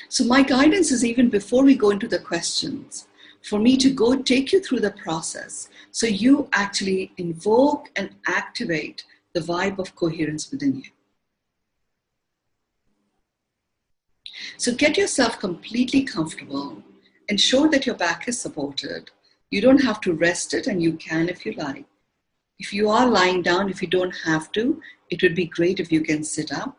So my guidance is, even before we go into the questions, for me to go take you through the process so you actually invoke and activate the vibe of coherence within you. So get yourself completely comfortable. Ensure that your back is supported. You don't have to rest it, and you can if you like. If you are lying down, if you don't have to, it would be great if you can sit up.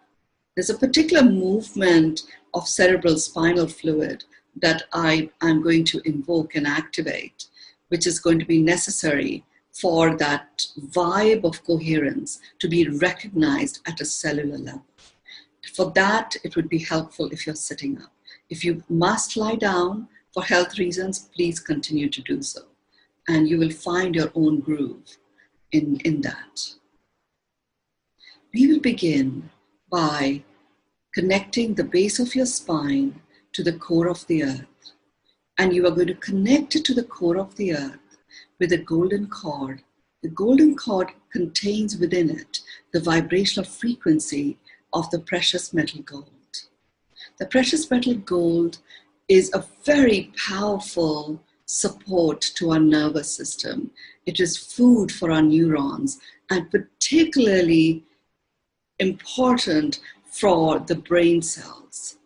There's a particular movement of cerebral spinal fluid that I'm going to invoke and activate, which is going to be necessary for that vibe of coherence to be recognized at a cellular level. For that, it would be helpful if you're sitting up. If you must lie down for health reasons, please continue to do so. And you will find your own groove in that. We will begin by connecting the base of your spine to the core of the earth. And you are going to connect it to the core of the earth with a golden cord. The golden cord contains within it the vibrational frequency of the precious metal gold. The precious metal gold is a very powerful support to our nervous system. It is food for our neurons, and particularly important for the brain cells.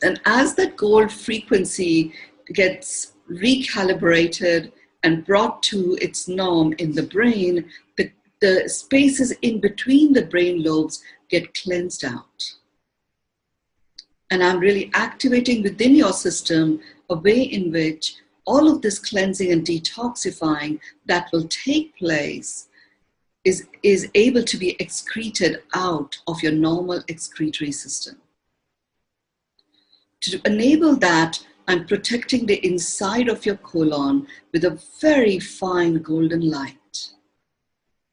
And as that gold frequency gets recalibrated and brought to its norm in the brain, the spaces in between the brain lobes get cleansed out. And I'm really activating within your system a way in which all of this cleansing and detoxifying that will take place is able to be excreted out of your normal excretory system. To enable that, I'm protecting the inside of your colon with a very fine golden light.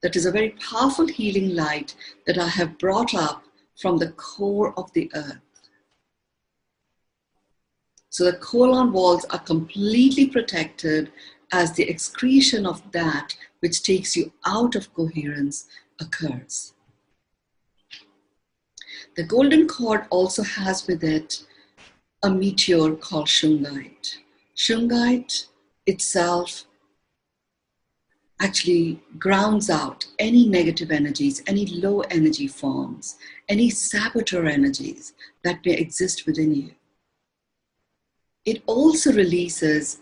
That is a very powerful healing light that I have brought up from the core of the earth. So the colon walls are completely protected as the excretion of that which takes you out of coherence occurs. The golden cord also has with it a meteor called shungite. Shungite itself actually grounds out any negative energies, any low energy forms, any saboteur energies that may exist within you. It also releases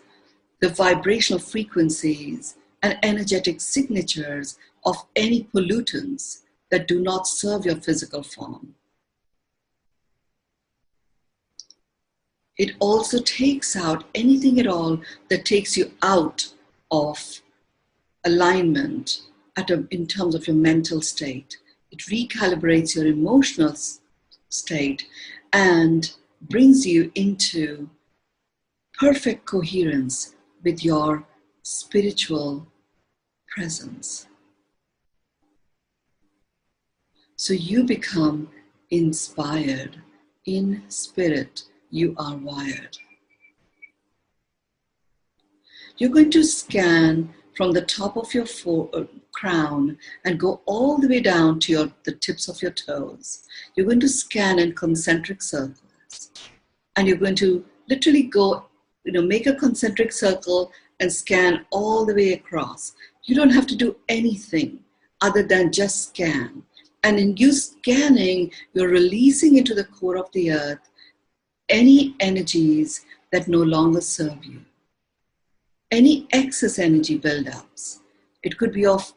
the vibrational frequencies and energetic signatures of any pollutants that do not serve your physical form. It also takes out anything at all that takes you out of alignment in terms of your mental state. It recalibrates your emotional state and brings you into perfect coherence with your spiritual presence. So you become inspired. In spirit, you are wired. You're going to scan from the top of your crown and go all the way down to the tips of your toes. You're going to scan in concentric circles. And you're going to literally go, make a concentric circle and scan all the way across. You don't have to do anything other than just scan. And in you scanning, you're releasing into the core of the earth any energies that no longer serve you. Any excess energy buildups, it could be of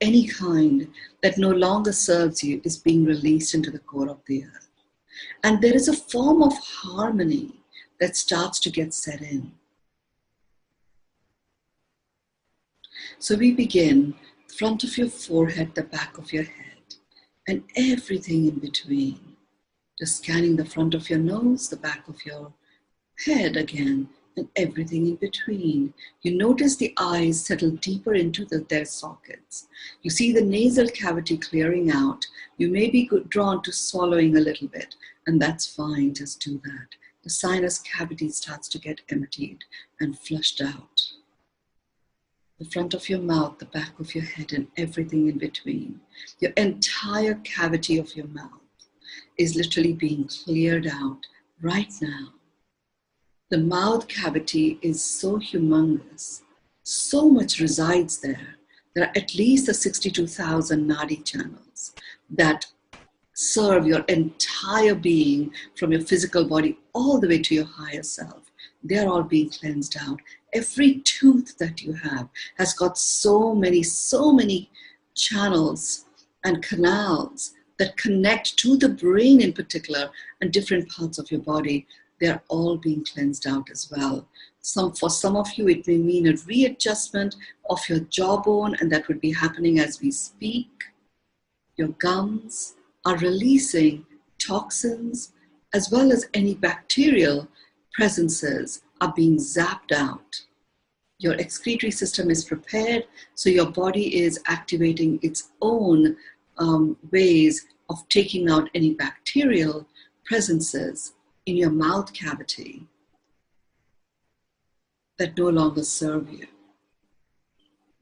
any kind that no longer serves you, is being released into the core of the earth. And there is a form of harmony that starts to get set in. So we begin front of your forehead, the back of your head, and everything in between. Just scanning the front of your nose, the back of your head again, and everything in between. You notice the eyes settle deeper into their sockets. You see the nasal cavity clearing out. You may be drawn to swallowing a little bit, and that's fine, just do that. The sinus cavity starts to get emptied and flushed out. The front of your mouth, the back of your head, and everything in between. Your entire cavity of your mouth is literally being cleared out right now. The mouth cavity is so humongous. So much resides there. There are at least 62,000 nadi channels that serve your entire being, from your physical body all the way to your higher self. They're all being cleansed out. Every tooth that you have has got so many channels and canals that connect to the brain in particular and different parts of your body. They're all being cleansed out as well. For some of you, it may mean a readjustment of your jawbone, and that would be happening as we speak. Your gums are releasing toxins, as well as any bacterial presences are being zapped out. Your excretory system is prepared, so your body is activating its own ways of taking out any bacterial presences in your mouth cavity that no longer serve you.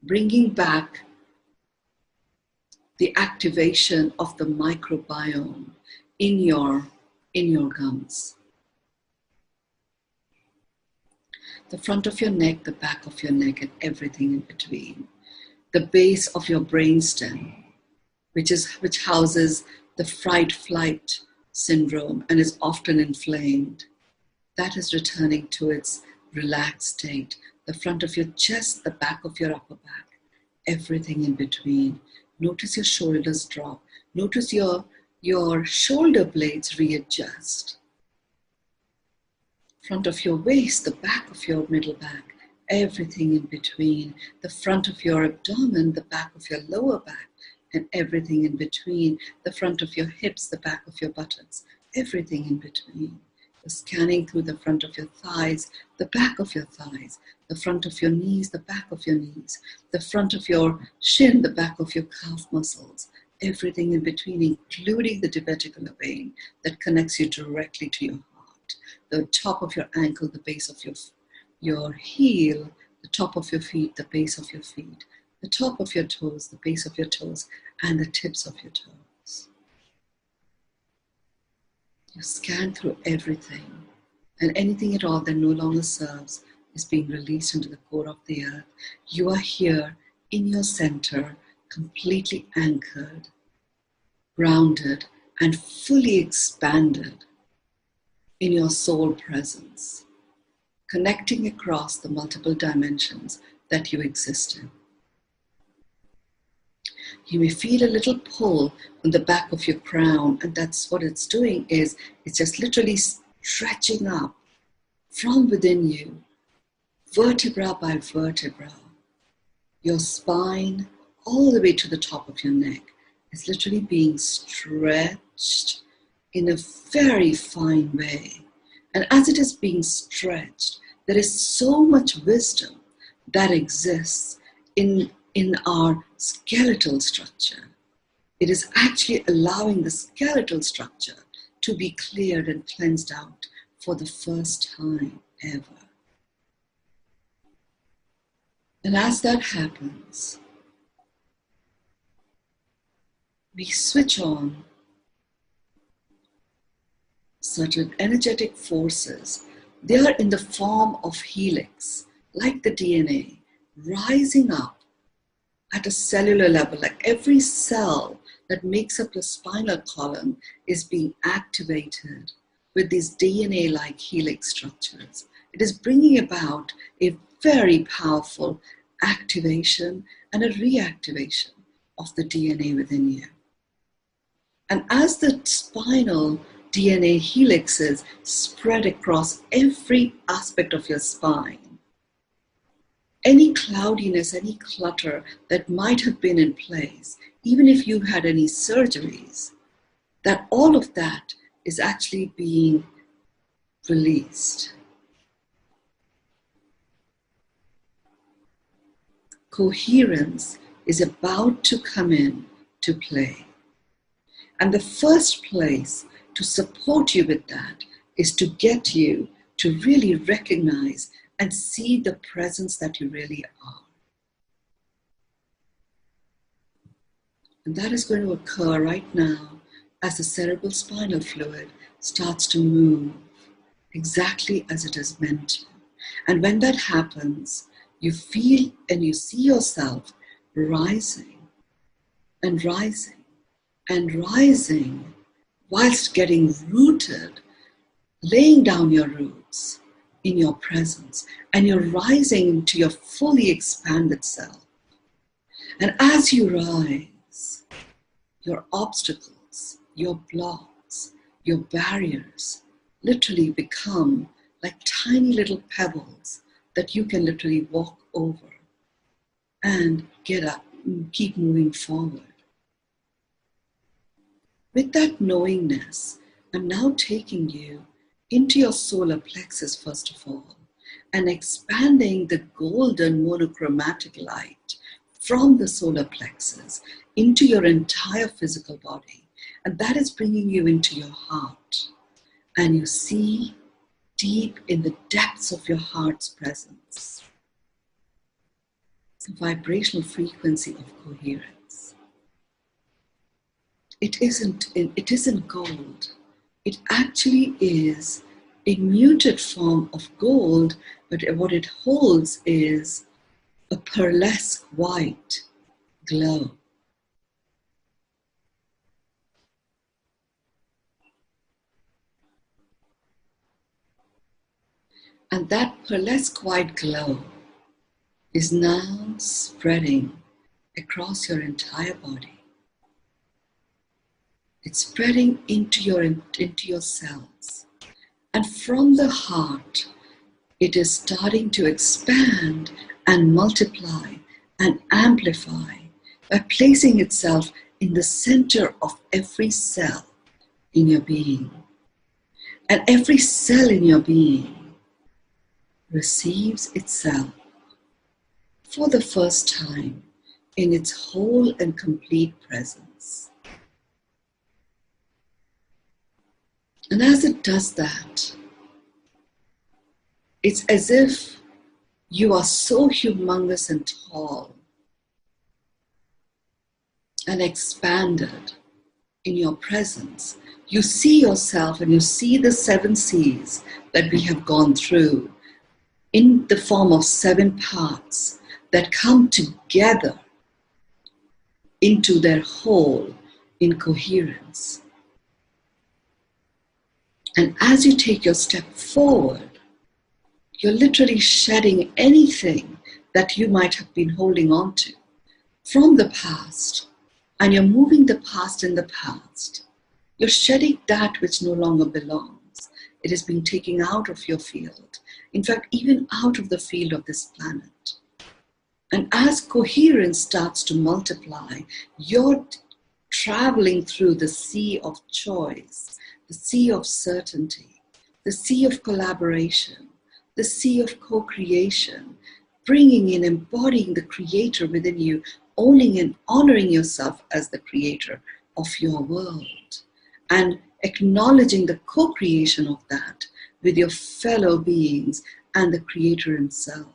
Bringing back the activation of the microbiome in your gums. The front of your neck, the back of your neck, and everything in between. The base of your brainstem, which houses the fright-flight syndrome and is often inflamed. That is returning to its relaxed state. The front of your chest, the back of your upper back, everything in between. Notice your shoulders drop. Notice your shoulder blades readjust. Front of your waist, the back of your middle back, everything in between. The front of your abdomen, the back of your lower back, and everything in between. The front of your hips, the back of your buttocks, everything in between. You're scanning through the front of your thighs, the back of your thighs, the front of your knees, the back of your knees, the front of your shin, the back of your calf muscles, everything in between, including the diverticular vein that connects you directly to your heart, the top of your ankle, the base of your heel, the top of your feet, the base of your feet, the top of your toes, the base of your toes, and the tips of your toes. You scan through everything, and anything at all that no longer serves is being released into the core of the earth. You are here in your center, completely anchored, grounded, and fully expanded in your soul presence, connecting across the multiple dimensions that you exist in. You may feel a little pull on the back of your crown, and that's what it's doing, is it's just literally stretching up from within you, vertebra by vertebra. Your spine, all the way to the top of your neck, is literally being stretched in a very fine way. And as it is being stretched, there is so much wisdom that exists in our skeletal structure. It is actually allowing the skeletal structure to be cleared and cleansed out for the first time ever. And as that happens, we switch on certain energetic forces. They are in the form of helix, like the DNA, rising up at a cellular level. Like every cell that makes up the spinal column is being activated with these DNA-like helix structures. It is bringing about a very powerful activation and a reactivation of the DNA within you. And as the spinal DNA helixes spread across every aspect of your spine, any cloudiness, any clutter that might have been in place, even if you had any surgeries, that all of that is actually being released. Coherence is about to come in to play. And the first place to support you with that is to get you to really recognize and see the presence that you really are. And that is going to occur right now as the cerebral spinal fluid starts to move exactly as it is meant to. And when that happens, you feel and you see yourself rising and rising and rising whilst getting rooted, laying down your roots in your presence, and you're rising into your fully expanded self. And as you rise, your obstacles, your blocks, your barriers literally become like tiny little pebbles that you can literally walk over and get up and keep moving forward. With that knowingness, I'm now taking you into your solar plexus first of all, and expanding the golden monochromatic light from the solar plexus into your entire physical body. And that is bringing you into your heart. And you see deep in the depths of your heart's presence the vibrational frequency of coherence. It isn't gold. It actually is a muted form of gold, but what it holds is a pearlesque white glow. And that pearlesque white glow is now spreading across your entire body. It's spreading into your cells. And from the heart, it is starting to expand and multiply and amplify by placing itself in the center of every cell in your being. And every cell in your being receives itself for the first time in its whole and complete presence. And as it does that, it's as if you are so humongous and tall and expanded in your presence. You see yourself and you see the 7 seas that we have gone through in the form of 7 parts that come together into their whole in coherence. And as you take your step forward, you're literally shedding anything that you might have been holding on to from the past. And you're moving the past in the past. You're shedding that which no longer belongs. It is being taken out of your field. In fact, even out of the field of this planet. And as coherence starts to multiply, you're traveling through the sea of choice, the sea of certainty, the sea of collaboration, the sea of co-creation, bringing in, embodying the creator within you, owning and honoring yourself as the creator of your world, and acknowledging the co-creation of that with your fellow beings and the creator himself.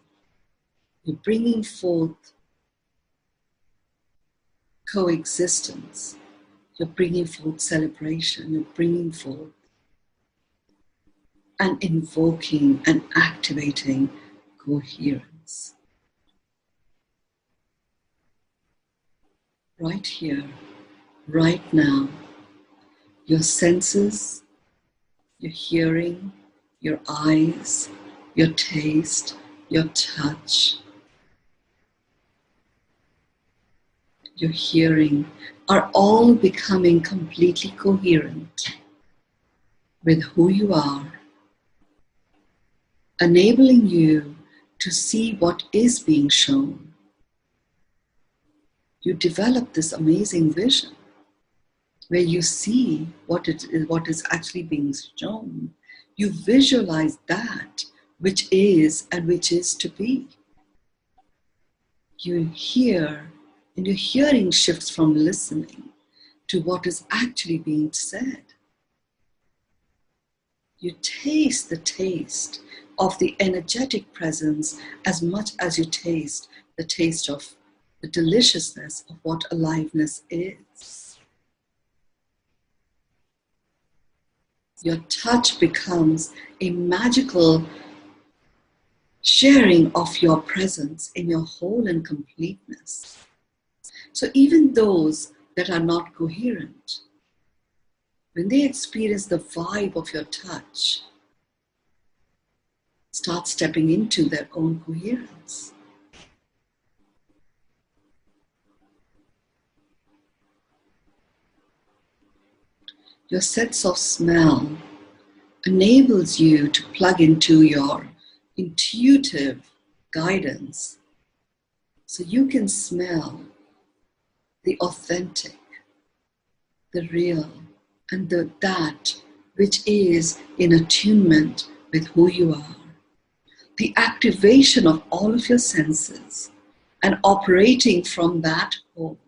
You're bringing forth coexistence. You're bringing forth celebration. You're bringing forth and invoking and activating coherence. Right here, right now, your senses, your hearing, your eyes, your taste, your touch, your hearing are all becoming completely coherent with who you are, enabling you to see what is being shown. You develop this amazing vision where you see what is actually being shown. You visualize that which is and which is to be. You hear, and your hearing shifts from listening to what is actually being said. You taste the taste of the energetic presence as much as you taste the taste of the deliciousness of what aliveness is. Your touch becomes a magical sharing of your presence in your whole and completeness. So even those that are not coherent, when they experience the vibe of your touch, start stepping into their own coherence. Your sense of smell enables you to plug into your intuitive guidance so you can smell the authentic, the real, and that which is in attunement with who you are. The activation of all of your senses and operating from that home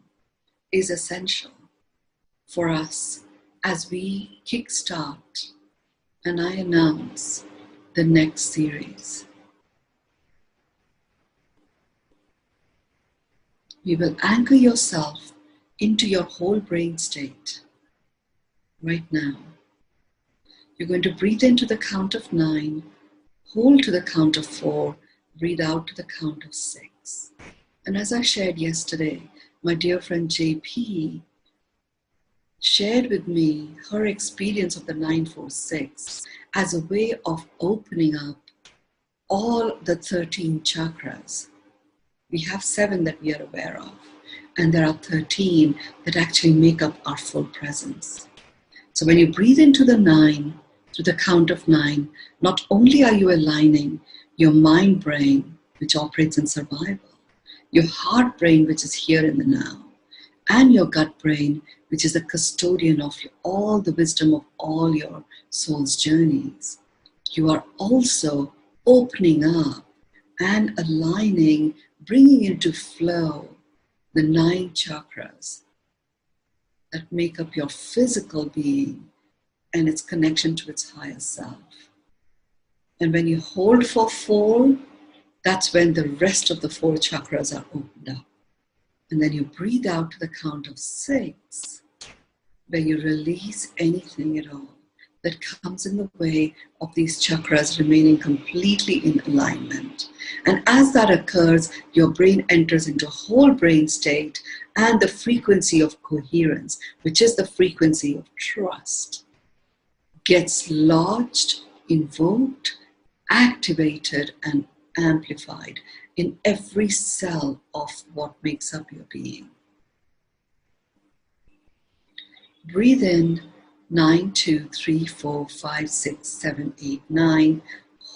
is essential for us as we kickstart and I announce the next series. We will anchor yourself into your whole brain state right now. You're going to breathe into the count of 9, hold to the count of 4, breathe out to the count of 6. And as I shared yesterday, my dear friend JP shared with me her experience of the 946 as a way of opening up all the 13 chakras. We have 7 that we are aware of, and there are 13 that actually make up our full presence. So when you breathe into the 9, to the count of 9, not only are you aligning your mind brain, which operates in survival, your heart brain, which is here in the now, and your gut brain, which is the custodian of all the wisdom of all your soul's journeys, you are also opening up and aligning, bringing into flow the 9 chakras that make up your physical being and its connection to its higher self. And when you hold for 4, that's when the rest of the 4 chakras are opened up. And then you breathe out to the count of 6, where you release anything at all that comes in the way of these chakras remaining completely in alignment. And as that occurs, your brain enters into whole brain state and the frequency of coherence, which is the frequency of trust, gets lodged, invoked, activated, and amplified in every cell of what makes up your being. Breathe in 9, 2, 3, 4, 5, 6, 7, 8, 9.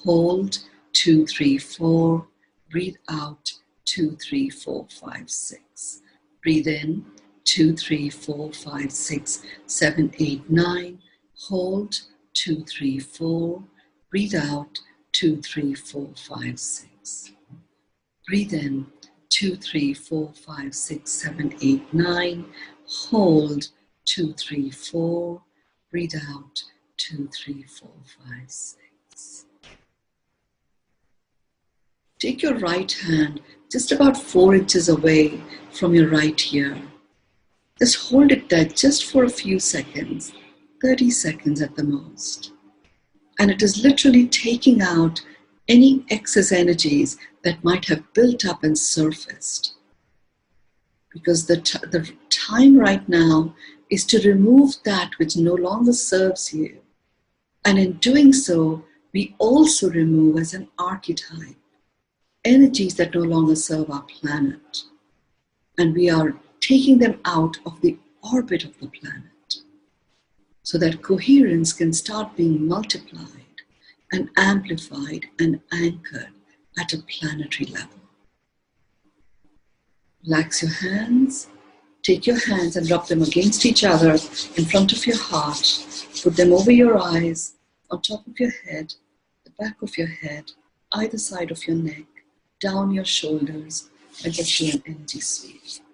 Hold 2, 3, 4. Breathe out 2, 3, 4, 5, 6. Breathe in 2, 3, 4, 5, 6, 7, 8, 9. Hold 2, 3, 4. Breathe out 2, 3, 4, 5, 6. Breathe in 2, 3, 4, 5, 6, 7, 8, 9. Hold 2, 3, 4. Breathe out 2, 3, 4, 5, 6. Take your right hand just about 4 inches away from your right ear. Just hold it there just for a few seconds, 30 seconds at the most. And it is literally taking out any excess energies that might have built up and surfaced. Because the time right now is to remove that which no longer serves you. And in doing so, we also remove as an archetype energies that no longer serve our planet. And we are taking them out of the orbit of the planet so that coherence can start being multiplied and amplified and anchored at a planetary level. Relax your hands. Take your hands and rub them against each other in front of your heart. Put them over your eyes, on top of your head, the back of your head, either side of your neck, down your shoulders, and just do an energy sweep.